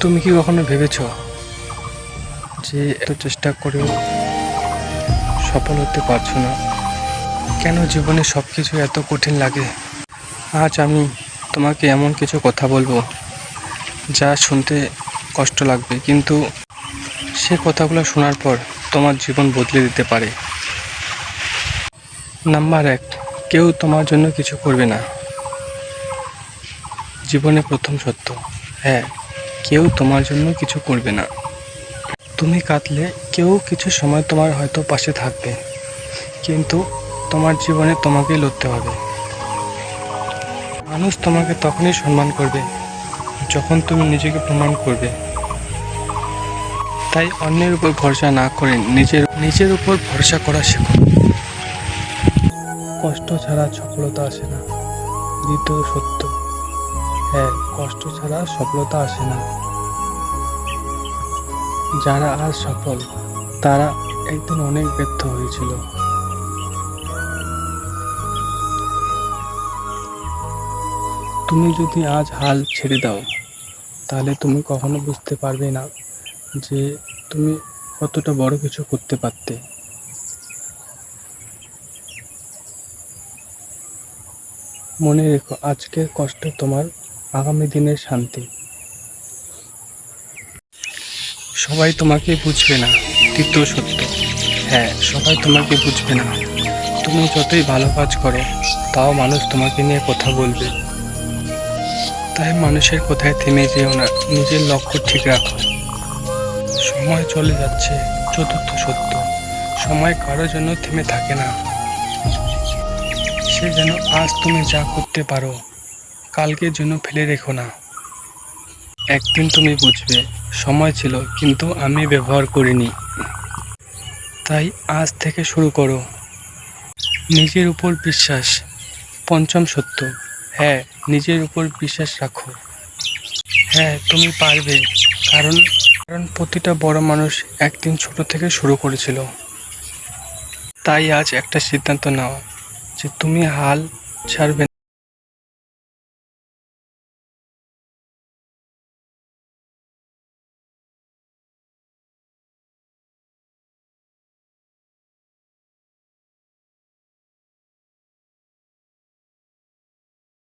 তুমি কি কখনো ভেবেছো যে এত চেষ্টা করেও সফল হতে পারছো না? কেন জীবনে সব কিছু এত কঠিন লাগে? আজ আমি তোমাকে এমন কিছু কথা বলবো যা শুনতে কষ্ট লাগবে, কিন্তু সে কথাগুলো শোনার পর তোমার জীবন বদলে দিতে পারে। নাম্বার 1, কেউ তোমার জন্য কিছু করবে না। জীবনে প্রথম সত্য, হ্যাঁ, কেউ তোমার জন্য কিছু করবে না। তুমি কাঁদলে কেউ কিছু সময় তোমার হয়তো পাশে থাকবে, কিন্তু তোমার জীবনে তোমাকেই লড়তে হবে। মানুষ তোমাকে তখনই সম্মান করবে যখন তুমি নিজেকে প্রমাণ করবে। তাই অন্যের উপর ভরসা না করে নিজের উপর ভরসা করা শেখো। কষ্ট ছাড়া সফলতা আসে না। দ্বিতীয় সত্য, হ্যাঁ, কষ্ট ছাড়া সফলতা আসে না। যারা আজ সফল তারা একদিন অনেক ব্যর্থ হয়েছিল। তুমি যদি আজ হাল ছেড়ে দাও তাহলে তুমি কখনো বুঝতে পারবে না যে তুমি কতটা বড় কিছু করতে পারতে। মনে রেখো, আজকের কষ্ট তোমার আগামী দিনের শান্তি। সবাই তোমাকে বুঝবে না। তৃতীয় সত্য, হ্যাঁ, সবাই তোমাকে বুঝবে না। তুমি যতই ভালো কাজ করো তাও মানুষ তোমাকে নিয়ে কথা বলবে। তাই মানুষের কথায় থেমে যেও না, নিজের লক্ষ্য ঠিক রাখো। সময় চলে যাচ্ছে। চতুর্থ সত্য, সময় কারোর জন্য থেমে থাকে না। সে যেন আজ তুমি যা করতে পারো কালকের জন্য ফেলে রেখো না। একদিন তুমি বুঝবে সময় ছিল কিন্তু আমি ব্যবহার করিনি। তাই আজ থেকে শুরু করো। নিজের উপর বিশ্বাস। পঞ্চম সত্য, হ্যাঁ, নিজের উপর বিশ্বাস রাখো। হ্যাঁ, তুমি পারবে। কারণ কারণ প্রতিটা বড় মানুষ একদিন ছোট থেকে শুরু করেছিল। তাই আজ একটা সিদ্ধান্ত নাও যে তুমি হাল ছাড়বে